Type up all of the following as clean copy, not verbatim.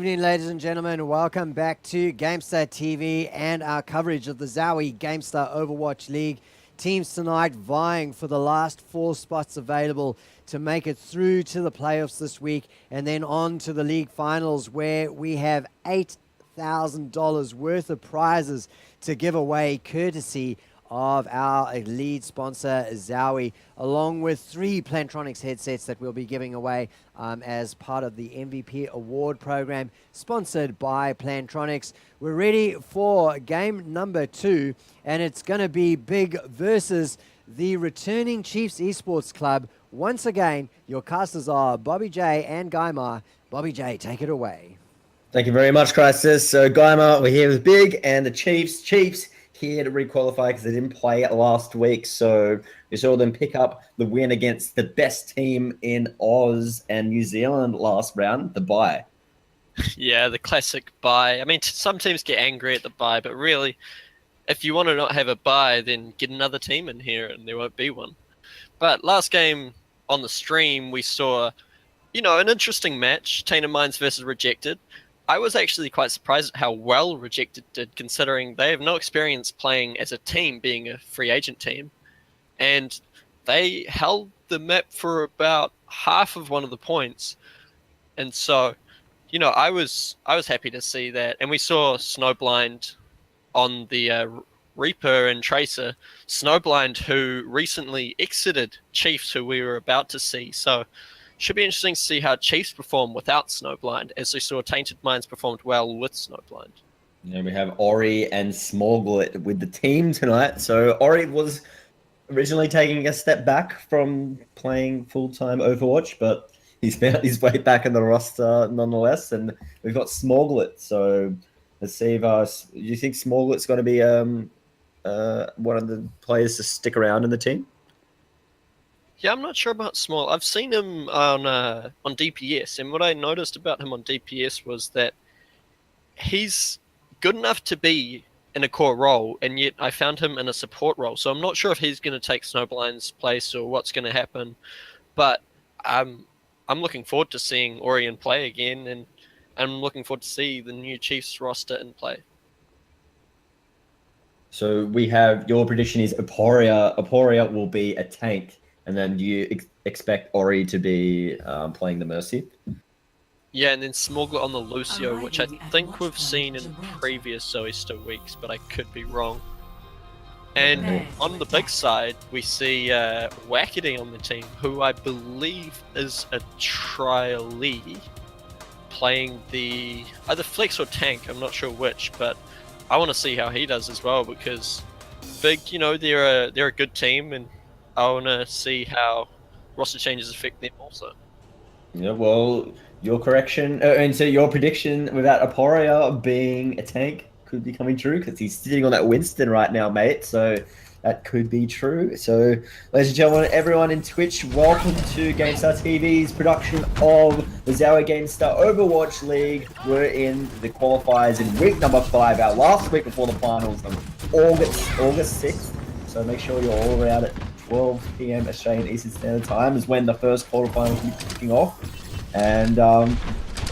evening, ladies and gentlemen. Welcome back to Gamestah TV and our coverage of the Zowie Gamestah Overwatch League. Teams tonight vying for the last 4 spots available to make it through to the playoffs this week and then on to the league finals, where we have $8,000 worth of prizes to give away courtesy of our lead sponsor Zowie, along with 3 Plantronics headsets that we'll be giving away as part of the MVP award program sponsored by Plantronics. We're ready for game number 2, and it's going to be big versus the returning Chiefs Esports Club. Once again, your casters are Bobby J and GyMaR. Bobby J, take it away. Thank you very much, Chrisis. So GyMaR, we're here with Big and the Chiefs. Chiefs here to requalify because they didn't play last week. So we saw them pick up the win against the best team in Oz and New Zealand last round, the bye. Yeah, the classic bye. I mean, some teams get angry at the bye, but really, if you want to not have a bye, then get another team in here and there won't be one. But last game on the stream, we saw, an interesting match, Tainted Minds versus Rejected. I was actually quite surprised at how well Rejected did, considering they have no experience playing as a team, being a free agent team. And they held the map for about half of one of the points. And so, I was happy to see that. And we saw Snowblind on the Reaper and Tracer. Snowblind, who recently exited Chiefs, who we were about to see. So should be interesting to see how Chiefs perform without Snowblind, as we saw Tainted Minds performed well with Snowblind. And we have Ori and Smorglet with the team tonight. So Ori was originally taking a step back from playing full-time Overwatch, but he's found his way back in the roster nonetheless. And we've got Smorglet. So let's see if do you think Smorglet's going to be one of the players to stick around in the team? Yeah, I'm not sure about Small. I've seen him on DPS, and what I noticed about him on DPS was that he's good enough to be in a core role, and yet I found him in a support role. So I'm not sure if he's going to take Snowblind's place or what's going to happen, but I'm looking forward to seeing Orion play again, and I'm looking forward to see the new Chiefs roster in play. So we have, your prediction is Aporia. Aporia will be a tank. And then do you expect Ori to be playing the Mercy? Yeah, and then Smorglet on the Lucio, which I think we've seen in previous Zowie weeks, but I could be wrong. And on the big side, we see Wackity on the team, who I believe is a trialee, playing the either flex or tank, I'm not sure which, but I want to see how he does as well, because Big, they're a good team, and I want to see how roster changes affect them also. Yeah, well, your correction, and so your prediction without Aporia being a tank could be coming true, because he's sitting on that Winston right now, mate. So that could be true. So, ladies and gentlemen, everyone in Twitch, welcome to Gamestah TV's production of the Zowie Gamestah Overwatch League. We're in the qualifiers in week number 5, our last week before the finals on August 6th. So make sure you're all around at 12 p.m. Australian Eastern Standard Time is when the first quarterfinals will be kicking off. And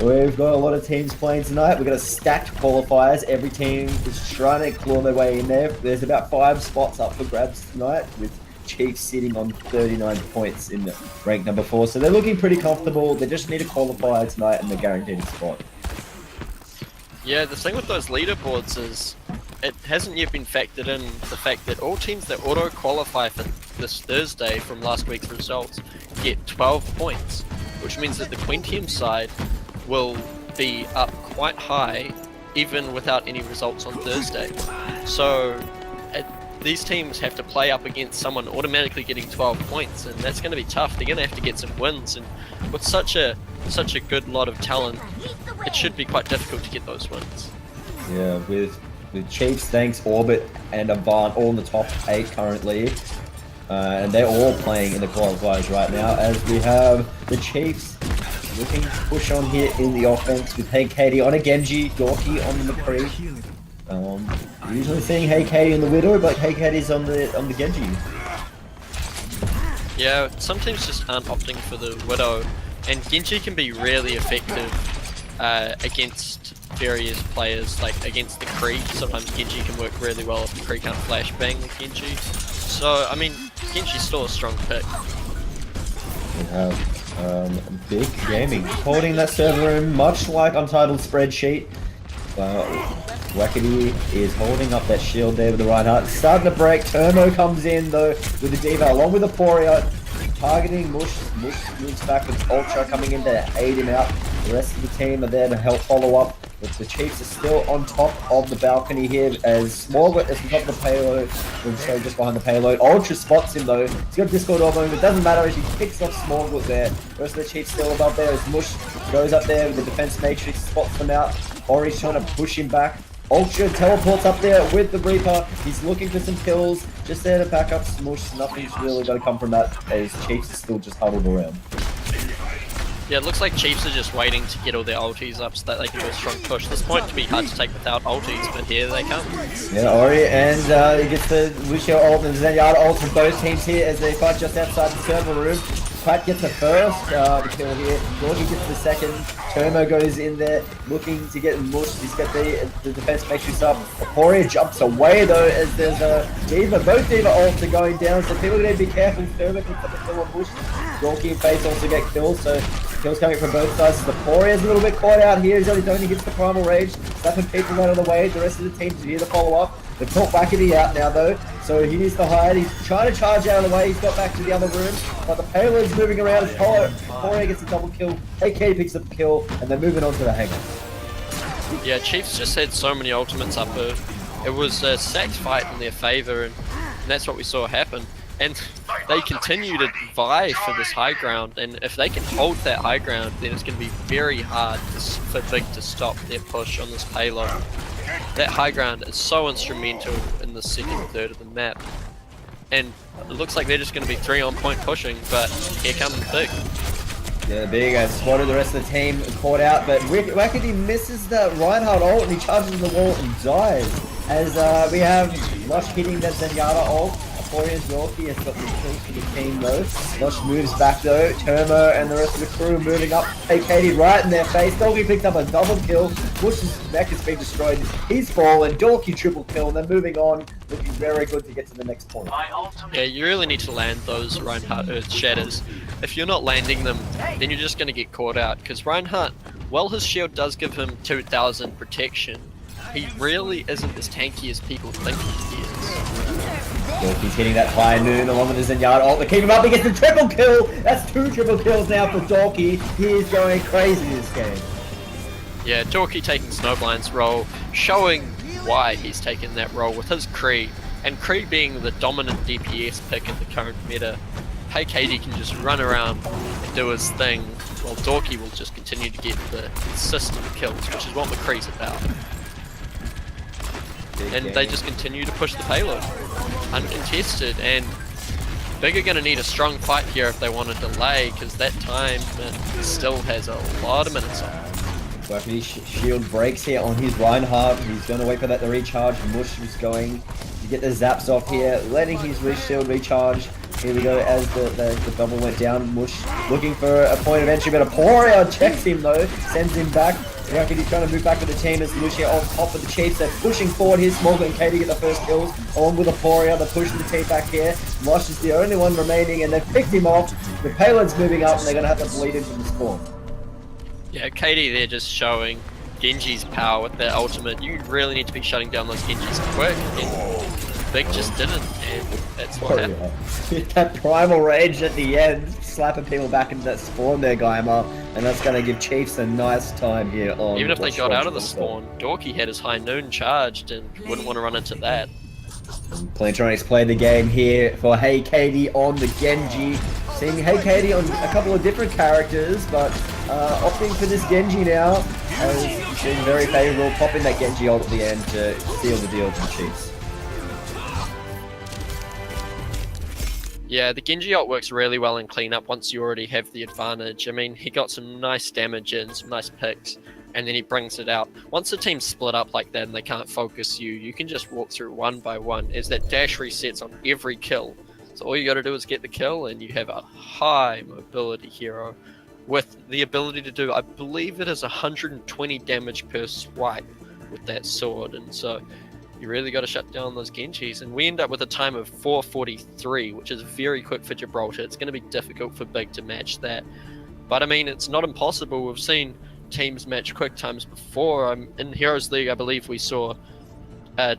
we've got a lot of teams playing tonight. We've got a stacked qualifiers. Every team is trying to claw their way in there. There's about 5 spots up for grabs tonight, with Chiefs sitting on 39 points in rank number 4. So they're looking pretty comfortable. They just need a qualifier tonight and they're guaranteed a spot. Yeah, the thing with those leaderboards is it hasn't yet been factored in the fact that all teams that auto-qualify for this Thursday from last week's results get 12 points, which means that the Quintium side will be up quite high even without any results on Thursday. So these teams have to play up against someone automatically getting 12 points, and that's going to be tough. They're going to have to get some wins, and with such a good lot of talent, it should be quite difficult to get those wins. Yeah, with Chiefs, Thanks, Orbit, and Avant all in the top 8 currently. And they're all playing in the qualifiers right now, as we have the Chiefs looking to push on here in the offense with Hey Katie on a Genji, Dorky on the McCree. Usually seeing Hey Katie in the Widow, but Hey Katie's on the Genji. Yeah, some teams just aren't opting for the Widow, and Genji can be really effective against various players, like against the Kree. Sometimes Genji can work really well if the Kree can't flashbang with Genji. So, I mean, Genji's still a strong pick. We have Big Gaming holding that server room, much like Untitled Spreadsheet. Wackity is holding up that shield there with the Reinhardt. Starting to break. Turmo comes in though with the Diva along with the Poria. Targeting Mush. Mush moves back with Ultra coming in to aid him out. The rest of the team are there to help follow up. But the Chiefs are still on top of the balcony here as Smorgot is on top of the payload. So just behind the payload. Ultra spots him though. He's got Discord over him. It doesn't matter as he picks off Smorgot there. The rest of the Chiefs still above there as Mush goes up there with the defense matrix, spots them out. Ori's trying to push him back. Ultra teleports up there with the Reaper. He's looking for some kills. Just there to back up Smush. Nothing's really going to come from that as Chiefs are still just huddled around. Yeah, it looks like Chiefs are just waiting to get all their ultis up so that they can do a strong push. This point can be hard to take without ultis, but here they come. Yeah, Ori and he gets the Lucio ult and Zenyatta ult from both teams here as they fight just outside the server room. Pratt gets the first kill here. Gorgie gets the second. Turmo goes in there looking to get mushed. He's got the defense matrix up. Aporia jumps away though as there's a Diva. Both Diva ults are going down, so people need to be careful. Turmo picks up the kill on Bush. Gorgie and Face also get killed, so kills coming from both sides. Aporia's a little bit caught out here. He's only hits the primal rage, slapping people out of the way. The rest of the team's here to follow up. They've caught Wackity out now though, so he needs to hide. He's trying to charge out of the way. He's got back to the other room, but the payload's moving around as Poria gets a double kill. AK picks up the kill, and they're moving on to the hangar. Yeah, Chiefs just had so many ultimates up. It was a stacked fight in their favor, and that's what we saw happen. And they continue to vie for this high ground, and if they can hold that high ground, then it's going to be very hard for Big to stop their push on this payload. That high ground is so instrumental in the second third of the map, and it looks like they're just going to be 3-on-point pushing, but here comes Big. Yeah, Big has spotted the rest of the team caught out, but Wackity misses the Reinhardt ult and he charges the wall and dies. As we have Lush hitting that Zenyatta ult. Aporia and Zorky has got some kills for the team though. Lush moves back though. Turmo and the rest of the crew moving up. Hey, Katie right in their face. Dorky picked up a double kill. Bush's neck has been destroyed. He's fallen. Dorky triple kill and they're moving on. Looking very good to get to the next point. Yeah, you really need to land those Reinhardt Earth Shatters. If you're not landing them, then you're just going to get caught out. Because Reinhardt, while his shield does give him 2000 protection, he really isn't as tanky as people think he is. Dorky's hitting that high noon along with his Zenyatta ult to keep him up. He gets the triple kill. That's 2 triple kills now for Dorky. He is going crazy this game. Yeah, Dorky taking Snowblind's role, showing why he's taken that role with his Kree, and Kree being the dominant DPS pick in the current meta. Hey, Katie can just run around and do his thing, while Dorky will just continue to get the consistent kills, which is what McCree's about. And they just continue to push the payload, uncontested, and Big are going to need a strong fight here if they want to delay, because that time still has a lot of minutes on. Wackity's shield breaks here on his Reinhardt. He's going to wait for that to recharge. Mush is going to get the zaps off here, letting his shield recharge. Here we go as the double went down. Mush looking for a point of entry, but Aporia checks him though, sends him back. Wackity trying to move back with the team as Lucia on top of the Chiefs. They're pushing forward here. Smolga and Katie get the first kills along with Aporia. They're pushing the team back here. Lush is the only one remaining and they've picked him off. The payload's moving up and they're going to have to bleed into the spawn. Yeah, Katie, they're just showing Genji's power with their ultimate. You really need to be shutting down those Genjis quick, and Big just didn't, and that's what happened. That primal rage at the end, slapping people back into that spawn there, GyMaR, and that's going to give Chiefs a nice time here on... Even if they got out of the spawn, Dorky had his high noon charged and wouldn't want to run into that. Plantronics play the game here for Hey Katie on the Genji. Seeing Hey Katie on a couple of different characters, but opting for this Genji now has been very favourable, popping that Genji ult at the end to seal the deal for the Chiefs. Yeah, the Genji ult works really well in cleanup once you already have the advantage. I mean, he got some nice damage in, some nice picks, and then he brings it out. Once the team's split up like that and they can't focus you, you can just walk through one by one as that dash resets on every kill. So all you gotta do is get the kill and you have a high mobility hero. with the ability to do, I believe it is 120 damage per swipe with that sword, and so you really got to shut down those Genjis, and we end up with a time of 4:43, which is very quick for Gibraltar. It's going to be difficult for Big to match that, but I mean, it's not impossible. We've seen teams match quick times before. In Heroes League, I believe we saw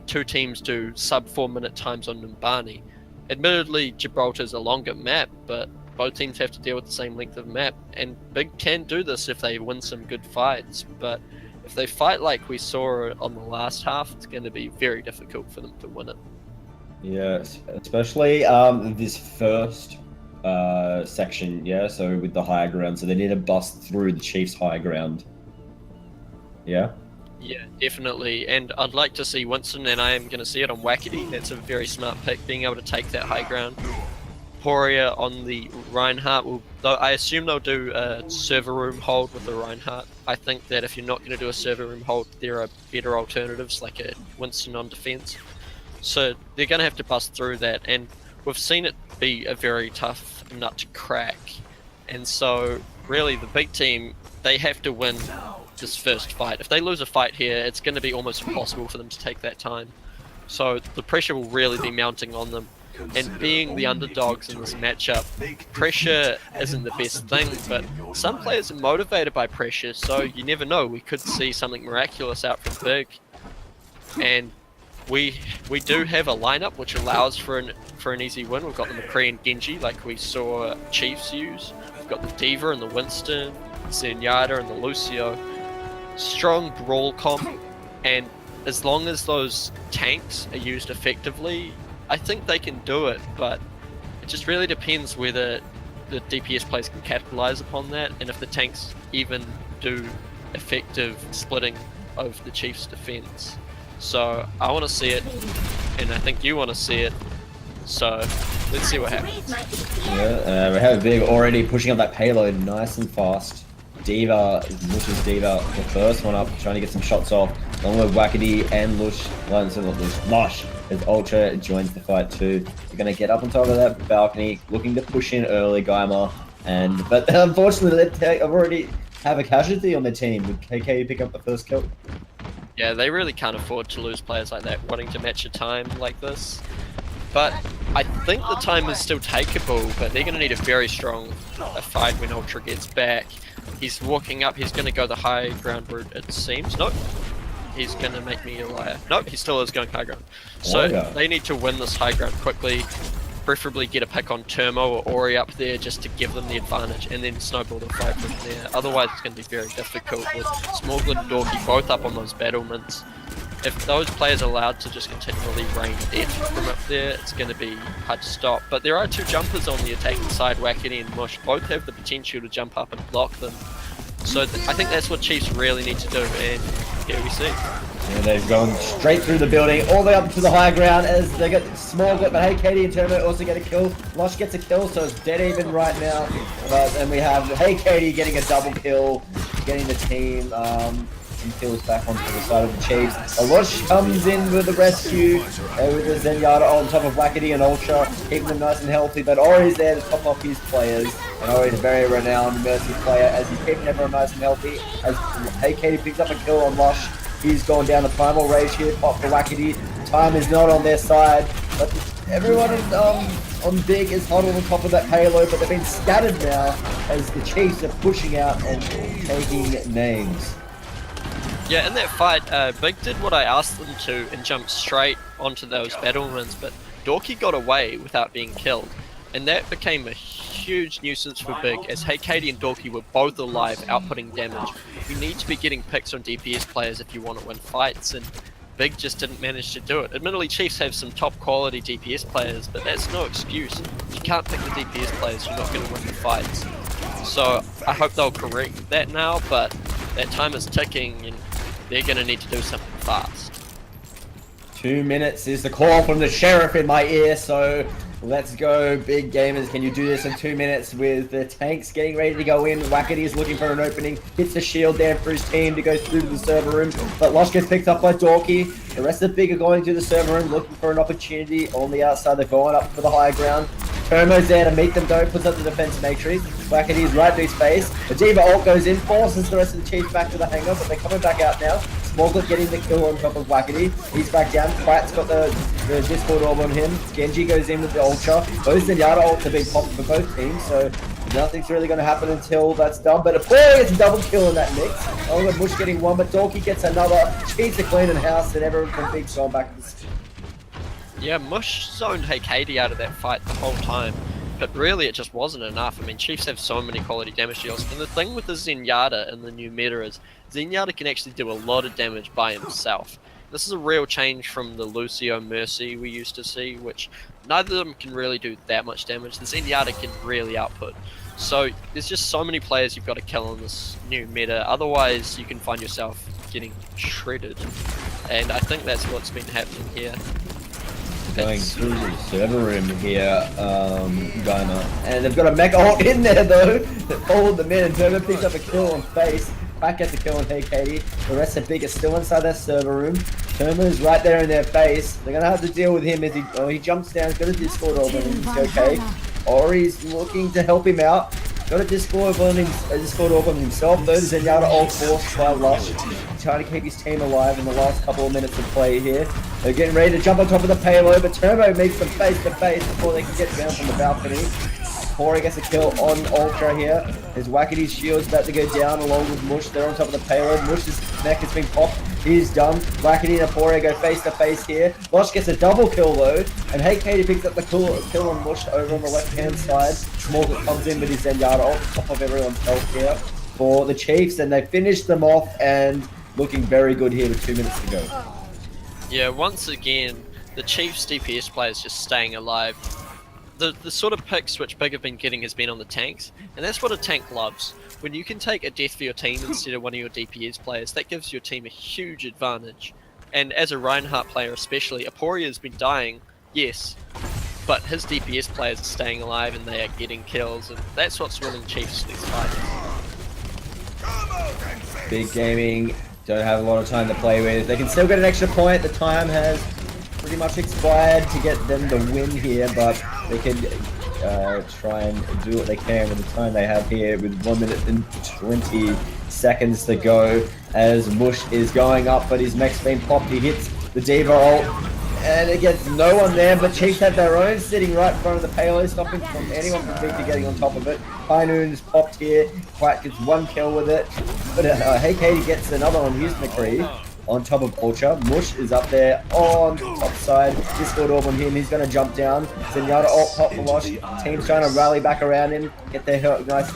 2 teams do sub 4-minute times on Numbani. Admittedly, Gibraltar's a longer map, but both teams have to deal with the same length of map, and Big can do this if they win some good fights, but if they fight like we saw on the last half, it's going to be very difficult for them to win it. Yes, especially this first section, yeah, so with the high ground, so they need to bust through the Chiefs' high ground. Yeah? Yeah, definitely, and I'd like to see Winston, and I am going to see it on Wackety. That's a very smart pick, being able to take that high ground. Poria on the Reinhardt, though I assume they'll do a server room hold with the Reinhardt. I think that if you're not going to do a server room hold, there are better alternatives like a Winston on defense. So they're going to have to bust through that, and we've seen it be a very tough nut to crack. And so really the big team, they have to win this first fight. If they lose a fight here, it's going to be almost impossible for them to take that time. So the pressure will really be mounting on them. And being the underdogs in this matchup, pressure isn't the best thing, but some players are motivated by pressure, so you never know. We could see something miraculous out from Big. And we do have a lineup which allows for an easy win. We've got the McCree and Genji, like we saw Chiefs use. We've got the D.Va and the Winston, Zenyatta and the Lucio. Strong brawl comp, and as long as those tanks are used effectively, I think they can do it, but it just really depends whether the DPS players can capitalize upon that, and if the tanks even do effective splitting of the Chiefs' defense. So I want to see it, and I think you want to see it, so let's see what happens. Yeah, we have Big already pushing up that payload nice and fast. D.Va, Lush's D.Va, the first one up, trying to get some shots off, along with Wackety and Lush, Lush, as Ultra joins the fight too. They're going to get up on top of that balcony, looking to push in early, GyMaR, but unfortunately they already have a casualty on their team. Would KK pick up the first kill? Yeah, they really can't afford to lose players like that, wanting to match a time like this. But I think the time is still takeable, but they're going to need a very strong fight when Ultra gets back. He's walking up, he's going to go the high ground route, it seems. Nope. He's going to make me a liar. Nope, he still is going high ground. So they need to win this high ground quickly, preferably get a pick on Turmo or Ori up there just to give them the advantage, and then snowball the fight from there. Otherwise it's going to be very difficult with Smorglet and Dorky both up on those battlements. If those players are allowed to just continually rain death from up there, it's going to be hard to stop. But there are 2 jumpers on the attacking side, Wackety and Mush. Both have the potential to jump up and block them. So I think that's what Chiefs really need to do, and here we see. And they've gone straight through the building, all the way up to the high ground as they get Smorglet, but hey, Katie and Turbo also get a kill. Lush gets a kill, so it's dead even right now. And we have Hey Katie getting a double kill, getting the team some kills back onto the side of the Chiefs. Lush comes in with the rescue with the Zenyatta on top of Wackety and Ultra, keeping them nice and healthy, but Ori's there to top off his players. And Ori's a very renowned Mercy player as he's keeping everyone nice and healthy. As Hey Katie picks up a kill on Lush. He's gone down the primal rage here, pop for Wackety. Time is not on their side, but everyone on Big is huddled on top of that payload, but they've been scattered now as the Chiefs are pushing out and taking names. Yeah, in that fight, Big did what I asked them to and jumped straight onto those battlements, but Dorky got away without being killed. And that became a huge nuisance for Big, as Hey Katie and Dorky were both alive, outputting damage. You need to be getting picks on DPS players if you want to win fights, and Big just didn't manage to do it. Admittedly, Chiefs have some top quality DPS players, but that's no excuse. You can't pick the DPS players, you're not going to win the fights. So I hope they'll correct that now, but that time is ticking, and they're going to need to do something fast. 2 minutes is the call from the sheriff in my ear, so let's go, Big Gamers. Can you do this in 2 minutes with the tanks getting ready to go in? Wackety is looking for an opening, hits the shield there for his team to go through to the server room, but Lush gets picked up by Dorky. The rest of Big are going to the server room looking for an opportunity on the outside. They're going up for the high ground. Termo's there to meet them though, puts up the defense matrix. Wackady's right to his face. The Diva ult goes in, forces the rest of the Chiefs back to the hangar, but they're coming back out now. Smoglet getting the kill on top of Wackady. He's back down. Quack's got the Discord orb on him. Genji goes in with the Ultra. Both Zenyatta ults have been popped for both teams, so nothing's really going to happen until that's done. But Aporia gets a double kill in that mix. Oh, and Bush getting one, but Dorky gets another. Chiefs are cleaning house, and everyone from Big's gone back to the... Yeah, Mush zoned HKD out of that fight the whole time, but really it just wasn't enough. I mean, Chiefs have so many quality damage deals, and the thing with the Zenyatta in the new meta is Zenyatta can actually do a lot of damage by himself. This is a real change from the Lucio Mercy we used to see, which neither of them can really do that much damage. The Zenyatta can really output. So there's just so many players you've got to kill in this new meta, otherwise you can find yourself getting shredded. And I think that's what's been happening here. Going through the server room here, GyMaR. And they've got a mech ult in there though, that followed them in, and Turbo picks up a kill on face. Quack gets a kill on HKD. The rest of Big are still inside their server room. Turbo's right there in their face. They're gonna have to deal with him as he jumps down, got a Discord orb on him, he's okay. Ori's looking to help him out. Got a Discord orb on himself though. Zenyatta ult forced by Lush. Trying to keep his team alive in the last couple of minutes of play here. They're getting ready to jump on top of the payload, but Turbo meets them face to face before they can get down from the balcony. Corey gets a kill on Ultra here. His Wackady's shield's about to go down along with Mush. They're on top of the payload. Mush's neck has been popped. He's done. Wackady and Aporia go face to face here. Lush gets a double kill though, and HKD picks up the kill on Mush over on the left hand side. Smoglet comes in with his Zenyatta on top of everyone's health here for the Chiefs, and they finish them off and looking very good here with 2 minutes to go. Yeah, once again, the Chiefs DPS players just staying alive. The sort of picks which Big have been getting has been on the tanks, and that's what a tank loves. When you can take a death for your team instead of one of your DPS players, that gives your team a huge advantage. And as a Reinhardt player especially, Aporia has been dying, yes, but his DPS players are staying alive and they are getting kills, and that's what's winning Chiefs these fights. Big Gaming don't have a lot of time to play with. They can still get an extra point. The time has pretty much expired to get them the win here, but they can try and do what they can with the time they have here with 1 minute and 20 seconds to go as Mush is going up, but his mech's been popped. He hits the Diva ult, and it gets no one there, but Chiefs have their own sitting right in front of the payload, stopping from anyone from Big to getting on top of it. High Noon is popped here. Quack gets one kill with it, but HKD gets another on his McCree on top of Ultra. Mush is up there on the top side. Discord orb on him. He's going to jump down. Zenyatta ult pop for Lush. Team's trying to rally back around him, get their nice,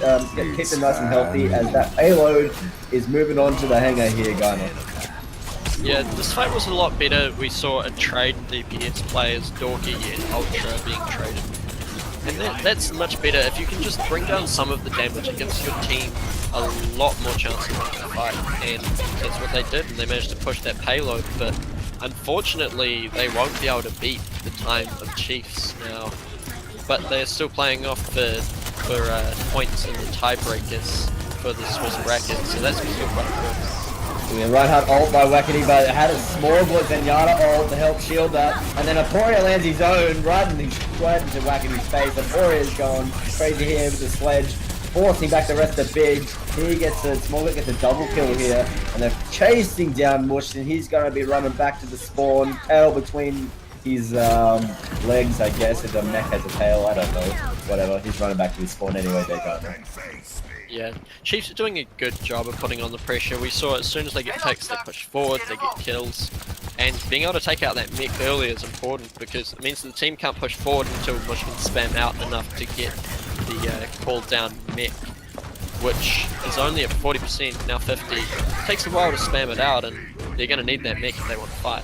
keep them nice and healthy as that payload is moving on to the hangar here, GyMaR. Yeah, this fight was a lot better. We saw a trade in DPS players, Dorky and Ultra being traded. And that's much better. If you can just bring down some of the damage, it gives your team a lot more chance to win the fight. And that's what they did, and they managed to push that payload. But unfortunately, they won't be able to beat the time of Chiefs now. But they're still playing off for points in the tiebreakers for the Swiss bracket, so that's still quite good. Yeah, Reinhardt ult by Wackady, but it had a Smorglet Zenyatta ult to help shield that. And then Aporia lands his own right into Wackady's face. Aporia's gone crazy here with the sledge, forcing back the rest of Big. Smorglet gets a double kill here, and they're chasing down Mush, and he's going to be running back to the spawn, tail between his legs, I guess, if the mech has a tail, I don't know. Whatever, he's running back to his spawn anyway, they got him. Yeah, Chiefs are doing a good job of putting on the pressure. We saw as soon as they get picks, they push forward, they get kills. And being able to take out that mech early is important because it means the team can't push forward until Mush can spam out enough to get the called down mech, which is only at 40%, now 50. It takes a while to spam it out, and they're going to need that mech if they want to fight.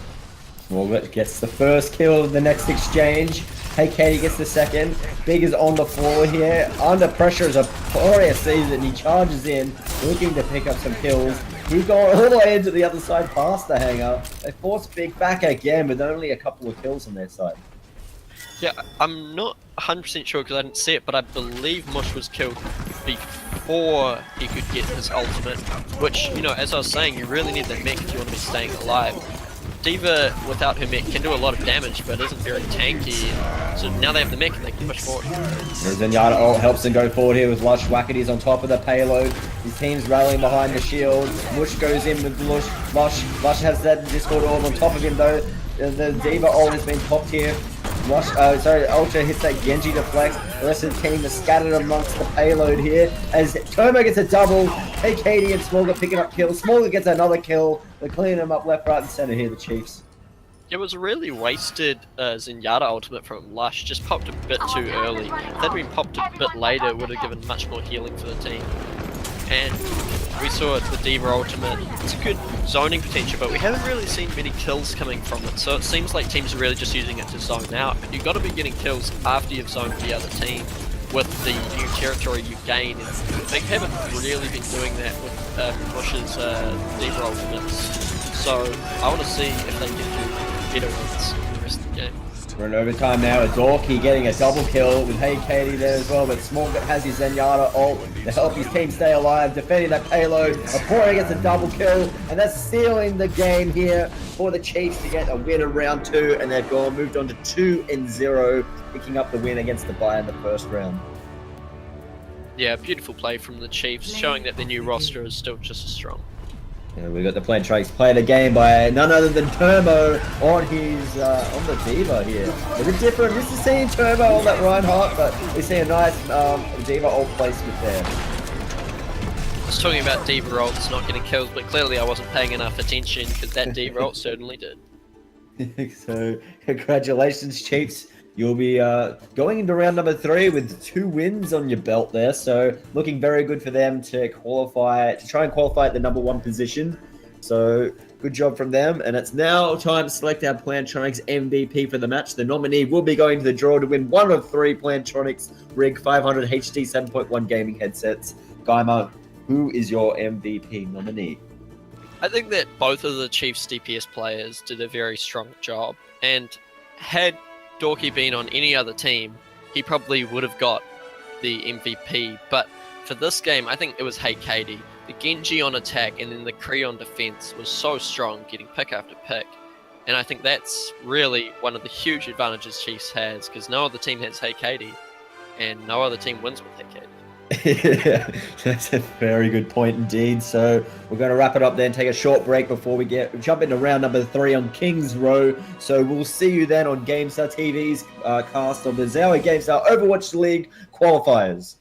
Smorglet gets the first kill of the next exchange. Hey, Katie gets the second. Big is on the floor here. Under pressure as Aporia sees it, and he charges in, looking to pick up some kills. He's going all the way into the other side past the hangar. They force Big back again with only a couple of kills on their side. Yeah, I'm not 100% sure because I didn't see it, but I believe Mush was killed before he could get his ultimate, which, you know, as I was saying, you really need that mech if you want to be staying alive. D.Va without her mech can do a lot of damage, but isn't very tanky. So now they have the mech and they can push forward. Zenyatta ult helps him go forward here with Lush. Wackady's on top of the payload. His team's rallying behind the shield. Mush goes in with Lush. Lush has that Discord orb on top of him though. The D.Va ult has been popped here. Ultra hits that Genji deflect. The rest of the team is scattered amongst the payload here. As Turbo gets a double, KD and Smolga picking up kills. Smolga gets another kill. They're cleaning them up left, right, and center here, the Chiefs. It was a really wasted Zenyatta ultimate from Lush, just popped a bit too early. If they'd been popped a bit later, it would have given much more healing for the team. And we saw the D.Va ultimate. It's a good zoning potential, but we haven't really seen many kills coming from it. So it seems like teams are really just using it to zone out. But you've got to be getting kills after you've zoned the other team with the new territory you gain. And they haven't really been doing that with Bush's D.Va ultimates. So I want to see if they can do better ones in the rest of the game. We're in overtime now. Dorky getting a double kill with Hey Katie there as well, but Smolga has his Zenyatta ult to help his team stay alive, defending that payload. Apora gets a double kill, and that's sealing the game here for the Chiefs to get a win in round 2, and they've moved on to 2-0, picking up the win against the Bayern in the first round. Yeah, beautiful play from the Chiefs, showing that their new roster is still just as strong. Yeah, we got the Plantrix playing the game by none other than Turbo on his on the D.Va here. A bit different. Used to seeing Turbo on that Reinhardt, but we see a nice D.Va ult placement there. I was talking about D.Va ults not getting kills, but clearly I wasn't paying enough attention because that D.Va ult certainly did. So congratulations, Chiefs. You'll be going into round number 3 with 2 wins on your belt there. So looking very good for them to try and qualify at the number 1 position. So good job from them. And it's now time to select our Plantronics MVP for the match. The nominee will be going to the draw to win one of 3 Plantronics Rig 500 HD 7.1 gaming headsets. GyMaR, who is your MVP nominee? I think that both of the Chiefs DPS players did a very strong job. And had Dorky been on any other team, he probably would have got the MVP. But for this game, I think it was Hey Katie. The Genji on attack and then the Kree on defense was so strong, getting pick after pick. And I think that's really one of the huge advantages Chiefs has, because no other team has Hey Katie, and no other team wins with Hey Katie. Yeah, that's a very good point indeed. So we're going to wrap it up then, take a short break before we jump into round number 3 on Kings Row. So we'll see you then on GameStar TV's cast of the Zowie Gamestah Overwatch League Qualifiers.